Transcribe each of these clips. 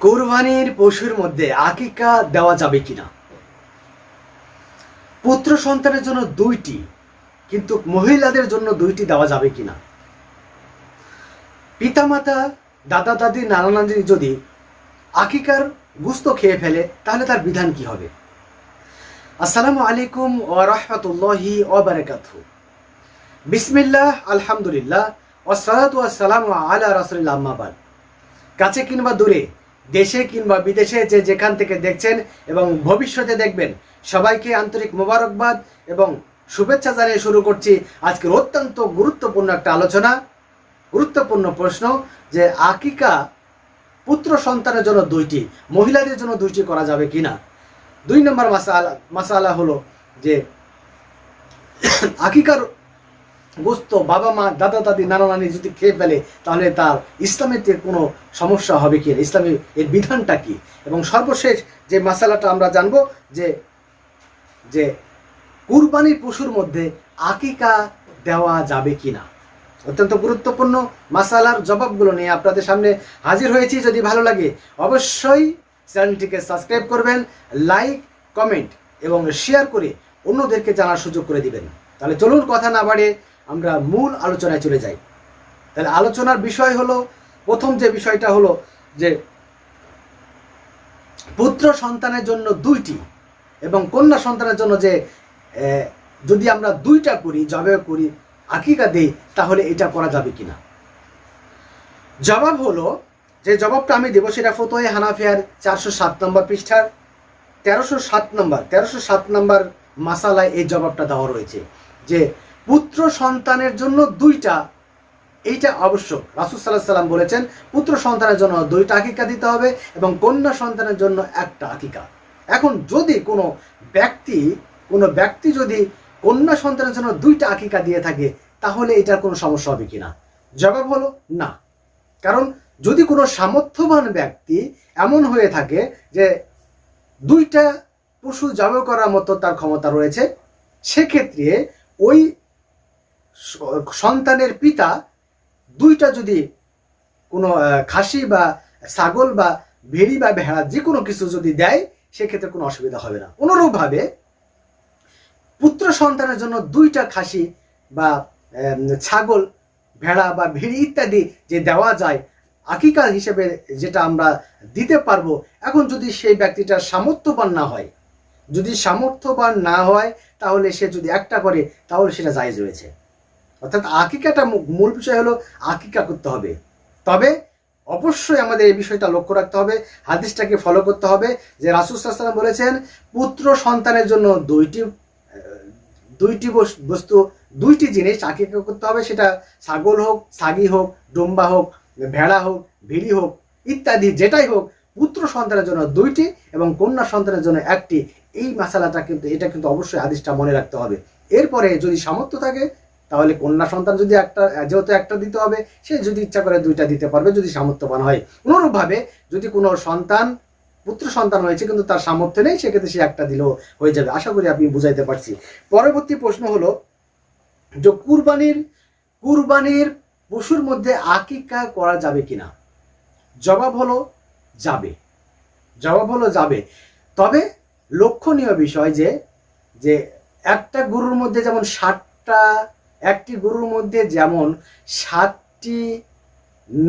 কোরবানির পশুর মধ্যে আকিকা দেওয়া যাবে কিনা? পুত্র সন্তানের জন্য দুইটি, কিন্তু মহিলাদের জন্য দুইটি দেওয়া যাবে কিনা? পিতামাতা, দাদা দাদি, নানা নানি যদি আকিকার গোশত খেয়ে ফেলে তাহলে তার বিধান কি হবে? আসসালামু আলাইকুম ওয়া রাহমাতুল্লাহি ওয়া বারাকাতুহু। বিসমিল্লাহ, আলহামদুলিল্লাহ, ওয়াসসালাতু ওয়াসসালামু আলা রাসূলিল্লাহ, আম্মা বাদ। কাছে কিংবা দূরে, দেশে কিংবা বিদেশে যে যেখান থেকে দেখছেন এবং ভবিষ্যতে দেখবেন, সবাইকে আন্তরিক মোবারকবাদ এবং শুভেচ্ছা জানিয়ে শুরু করছি আজকের অত্যন্ত গুরুত্বপূর্ণ একটা আলোচনা। গুরুত্বপূর্ণ প্রশ্ন যে আকিকা পুত্র সন্তানের জন্য দুইটি, মহিলাদের জন্য দুইটি করা যাবে কিনা। 2 নম্বর মাসালা হলো যে আকিকার গোশত বাবা মা, দাদা দাদি, নানা নানি যদি খেয়ে ফেলে তাহলে তার ইসলামেতে কোনো সমস্যা হবে কি, ইসলামের এর বিধানটা কি, এবং সর্বশেষ যে মাসালাটা আমরা জানবো যে যে কুরবানির পশুর মধ্যে আকিকা দেওয়া যাবে কিনা। অত্যন্ত গুরুত্বপূর্ণ মাসালার জবাবগুলো নিয়ে আপনাদের সামনে হাজির হয়েছি। যদি ভালো লাগে অবশ্যই চ্যানেলটিকে সাবস্ক্রাইব করবেন, লাইক, কমেন্ট এবং শেয়ার করে অন্যদেরকে জানার সুযোগ করে দিবেন। তাহলে চলুন কথা না বাড়িয়ে আমরা মূল আলোচনায় চলে যাই। তাহলে আলোচনার বিষয় হলো, প্রথম যে বিষয়টা হলো যে পুত্র সন্তানের জন্য দুইটি এবং কন্যা সন্তানের জন্য যে যদি আমরা দুইটা করি, জবে করি, আকিকা দেই, তাহলে এটা করা যাবে কিনা। জবাব হলো, যে জবাবটা আমি দেবো সেটা ফতোয়া হানাফিয়ার 407 নম্বর পৃষ্ঠার 1307 নম্বর মাসালায় এই জবাবটা দেওয়া রয়েছে যে পুত্র সন্তানের জন্য দুইটা, এইটা আবশ্যক। রাসূল সাল্লাল্লাহু আলাইহি সাল্লাম বলেছেন পুত্র সন্তানের জন্য দুইটা আকিকা দিতে হবে এবং কন্যা সন্তানের জন্য একটা আকিকা। এখন যদি কোনো ব্যক্তি যদি কন্যা সন্তানের জন্য দুইটা আকিকা দিয়ে থাকে তাহলে এটার কোনো সমস্যা হবে কিনা? জবাব হলো না। কারণ যদি কোনো সামর্থ্যবান ব্যক্তি এমন হয়ে থাকে যে দুইটা পশু জবাই করার মতো তার ক্ষমতা রয়েছে, সেক্ষেত্রে ওই সন্তানের পিতা দুইটা যদি কোনো খাসি বা ছাগল বা ভেড়ি বা ভেড়া যে কোনো কিছু যদি দেয়, সেক্ষেত্রে কোনো অসুবিধা হবে না। অনুরূপভাবে পুত্র সন্তানের জন্য দুইটা খাসি বা ছাগল, ভেড়া বা ভেড়ি ইত্যাদি যে দেওয়া যায় আকিকা হিসেবে, যেটা আমরা দিতে পারবো, এখন যদি সেই ব্যক্তিটা সামর্থ্যবান না হয় তাহলে সে যদি একটা করে তাহলে সেটা জায়েজ রয়েছে। অর্থাৎ আকিকাটা মূল বিষয় হলো আকিকা করতে হবে। তবে অবশ্যই আমাদের এই বিষয়টা লক্ষ্য রাখতে হবে, হাদিসটাকে ফলো করতে হবে যে রাসূল সাল্লাল্লাহু আলাইহি ওয়াসাল্লাম বলেছেন পুত্র সন্তানের জন্য দুইটি বস্তু, দুইটি জিনিস আকিকা করতে হবে। সেটা ছাগল হোক, ছাগি হোক, ডুম্বা হোক, ভেড়া হোক, ভিড়ি হোক ইত্যাদি, যেটাই হোক, পুত্র সন্তানের জন্য দুইটি এবং কন্যা সন্তানের জন্য একটি। এই মাসালাটা এটা কিন্তু অবশ্যই হাদিসটা মনে রাখতে হবে। এরপরে যদি সামর্থ্য থাকে তাহলে কন্যা সন্তান যদি যেহেতু একটা দিতে হবে, সে যদি ইচ্ছা করে দুইটা দিতে পারবে যদি সামর্থ্যবান হয়। অনুরূপভাবে যদি কোনো পুত্র সন্তান হয়েছে কিন্তু তার সামর্থ্য নেই, সেক্ষেত্রে সে একটা দিলেও হয়ে যাবে। আশা করি আপনি বুঝাইতে পারছি। পরবর্তী প্রশ্ন হলো যে কুরবানির পশুর মধ্যে আকিকা করা যাবে কিনা। জবাব হলো যাবে। তবে লক্ষণীয় বিষয় যে একটা গরুর মধ্যে যেমন একটি গরুর মধ্যে যেমন 7টি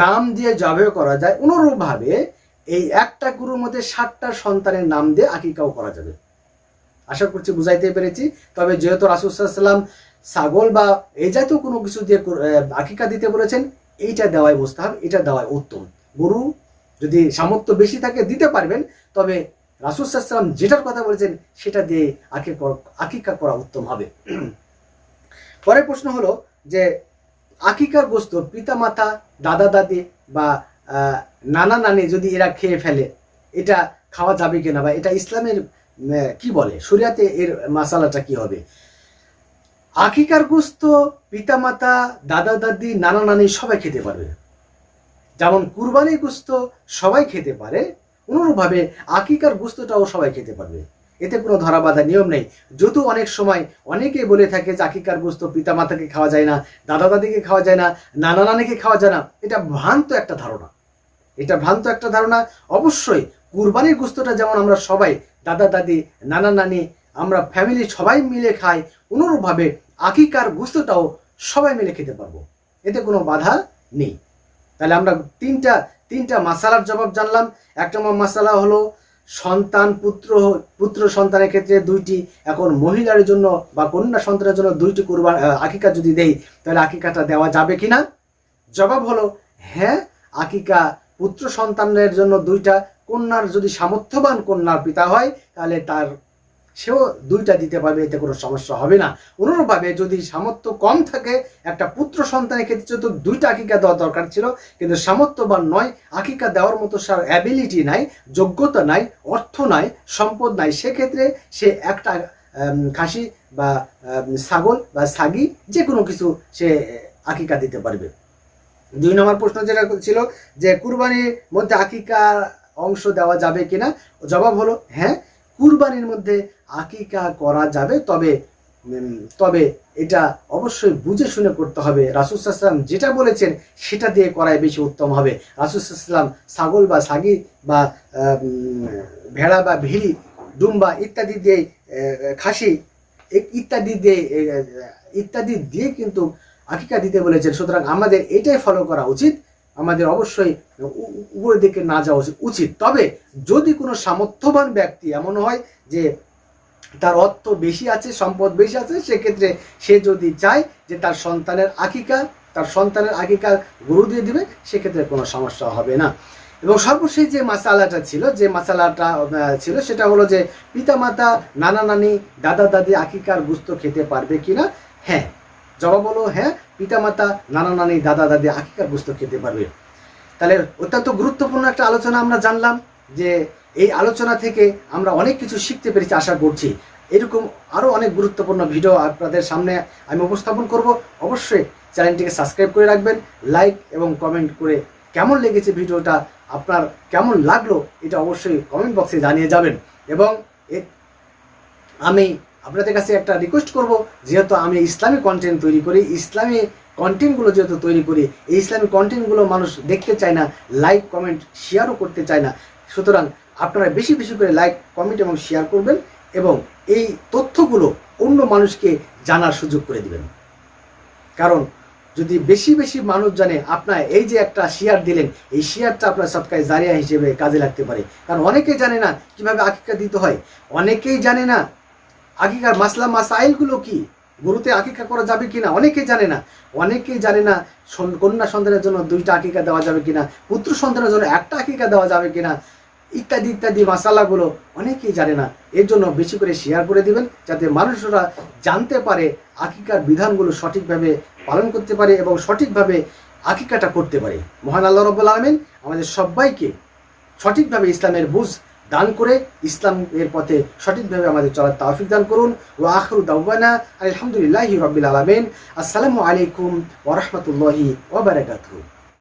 নাম দিয়ে জবে করা যায়, অনুরূপভাবে এই একটা গরুর মধ্যে 7টা সন্তানের নাম দিয়ে আকিকাও করা যাবে। আশা করছি বুঝাইতে পেরেছি। তবে যেহেতু রাসূল সাল্লাল্লাহু আলাইহি ওয়াসাল্লাম ছাগল বা এই জাতীয় কোনো কিছু দিয়ে আকিকা দিতে বলেছেন, এইটা দেওয়াই মুস্তাহাব, এটা দেওয়াই উত্তম। গরু যদি সামর্থ্য বেশি থাকে দিতে পারবেন, তবে রাসূল সাল্লাল্লাহু আলাইহি ওয়াসাল্লাম যেটার কথা বলেছেন সেটা দিয়ে আকিকা করা উত্তম হবে। পরের প্রশ্ন হলো যে আকিকার গোশত পিতামাতা, দাদা দাদি বা নানা নানি যদি এরা খেয়ে ফেলে, এটা খাওয়া যাবে কিনা, বা এটা ইসলামের কি বলে, শরিয়াতে এর মাসালাটা কি হবে। আকিকার গোশত পিতামাতা, দাদা দাদি, নানা নানি সবাই খেতে পারবে। যেমন কুরবানির গোশত সবাই খেতে পারে, অনুরূপভাবে আকিকার গোশতটাও সবাই খেতে পারবে। এতে কোনো ধরাবাঁধা নিয়ম নেই। যদিও অনেক সময় অনেকেই বলে থাকে যে আকিকার গোশত পিতামাতাকে খাওয়া যায় না, দাদা দাদিকে খাওয়া যায় না, নানা নানিকে খাওয়া যায় না। এটা ভ্রান্ত একটা ধারণা। এটা ভ্রান্ত একটা ধারণা। অবশ্যই কুরবানির গোস্তটা যেমন আমরা সবাই দাদা দাদি নানা নানি আমরা ফ্যামিলি সবাই মিলে খাই, অনুরূপভাবে আকিকার গোস্তটাও সবাই মিলে খেতে পারবো, এতে কোনো বাধা নেই। তাহলে আমরা তিনটা মাসালার জবাব জানলাম। এক নম্বর মাসালা হলো সন্তান পুত্র সন্তানের ক্ষেত্রে 2টি, এখন মহিলার জন্য বা কন্যা সন্তানের জন্য 2টি আকিকা যদি দেই তাহলে আকিকাটা দেওয়া যাবে কিনা? জবাব হলো হ্যাঁ, আকিকা পুত্র সন্তানের জন্য 2টা, কন্যার যদি সামর্থ্যবান কন্যার পিতা হয় তাহলে সেও 2টা দিতে পারবে, এতে কোনো সমস্যা হবে না। অনুরূপভাবে যদি সামর্থ্য কম থাকে, একটা পুত্র সন্তানের ক্ষেত্রে তো 2টা আকিকা দেওয়া দরকার ছিল, কিন্তু সামর্থ্যবান নয়, আকিকা দেওয়ার মতো সার অ্যাবিলিটি নাই, যোগ্যতা নাই, অর্থ নাই, সম্পদ নাই, সেক্ষেত্রে সে একটা খাসি বা ছাগল বা ছাগি যে কোনো কিছু সে আকিকা দিতে পারবে। 2 নম্বর প্রশ্ন যেটা ছিল যে কুরবানির মধ্যে আকিকার অংশ দেওয়া যাবে কিনা? জবাব হলো হ্যাঁ, কুরবানির মধ্যে আকিকা করা যাবে, তবে এটা অবশ্যই বুঝে শুনে করতে হবে। রাসূল সাল্লাল্লাহু আলাইহি ওয়াসাল্লাম যেটা বলেছেন সেটা দিয়ে করাই বেশি উত্তম হবে। রাসূল সাল্লাল্লাহু আলাইহি ওয়াসাল্লাম ছাগল বা ছাগি বা ভেড়া বা ভিড়ি, ডুম্বা ইত্যাদি দিয়ে, খাসি ইত্যাদি দিয়ে কিন্তু আকিকা দিতে বলেছেন। সুতরাং আমাদের এটাই ফলো করা উচিত, আমাদের অবশ্যই উপরের দিকে না যাওয়া উচিত। তবে যদি কোনো সামর্থ্যবান ব্যক্তি এমন হয় যে তার অর্থ বেশি আছে, সম্পদ বেশি আছে, সেক্ষেত্রে সে যদি চায় যে তার সন্তানের আকিকার গরু দিয়ে দিবে, সেক্ষেত্রে কোনো সমস্যা হবে না। এবং সর্বশেষ যে মাসালাটা ছিল সেটা হলো যে পিতামাতা নানা নানি দাদা দাদি আকিকার গোশত খেতে পারবে কিনা? হ্যাঁ, জবাব হলো হ্যাঁ, পিতামাতা নানা নানি দাদা দাদি আকিকার গোশত খেতে পারবে। তাহলে অত্যন্ত গুরুত্বপূর্ণ একটা আলোচনা আমরা জানলাম, যে এই আলোচনা থেকে আমরা অনেক কিছু শিখতে পেরেছি আশা করছি। এরকম আরও অনেক গুরুত্বপূর্ণ ভিডিও আপনাদের সামনে আমি উপস্থাপন করব। অবশ্যই চ্যানেলটিকে সাবস্ক্রাইব করে রাখবেন, লাইক এবং কমেন্ট করে কেমন লেগেছে ভিডিওটা, আপনার কেমন লাগলো এটা অবশ্যই কমেন্ট বক্সে জানিয়ে যাবেন। এবং আমি আপনাদের কাছে একটা রিকোয়েস্ট করব, যেহেতু আমি ইসলামিক কন্টেন্ট তৈরি করি, ইসলামী কন্টেন্টগুলো যেহেতু তৈরি করি, এই ইসলামী কন্টেন্টগুলো মানুষ দেখতে চায় না, লাইক কমেন্ট শেয়ারও করতে চায় না। সুতরাং আপনারা বেশি বেশি করে লাইক কমেন্ট এবং শেয়ার করবেন এবং এই তথ্যগুলো অন্য মানুষকে জানার সুযোগ করে দিবেন। কারণ যদি বেশি বেশি মানুষ জানে, আপনার এই যে একটা শেয়ার দিলেন, এই শেয়ারটা আপনার সদকায়ে জারিয়া হিসেবে কাজে লাগতে পারে। কারণ অনেকেই জানে না কিভাবে আকিকা দিতে হয়, অনেকেই জানে না আকিকার মাসাইলগুলো কি, গরুতে আকিকা করা যাবে কিনা অনেকেই জানে না, কন্যা সন্তানের জন্য 2টা আকিকা দেওয়া যাবে কিনা, পুত্র সন্তানের জন্য 1টা আকিকা দেওয়া যাবে কিনা, ইত্যাদি মাসালাগুলো অনেকেই জানে না। এর জন্য বেশি করে শেয়ার করে দিবেন, যাতে মানুষরা জানতে পারে, আকিকার বিধানগুলো সঠিকভাবে পালন করতে পারে এবং সঠিকভাবে আকিকাটা করতে পারে। মহান আল্লাহ রাব্বুল আলামিন আমাদের সবাইকে সঠিকভাবে ইসলামের বুঝ দান করে ইসলামের পথে সঠিকভাবে আমাদের চলার তৌফিক দান করুন। ওয়া আখিরু দাওয়ানা আলহামদুলিল্লাহি রাব্বিল আলামিন। আসসালামু আলাইকুম ওয়া রাহমাতুল্লাহি ওয়া বারাকাতুহু।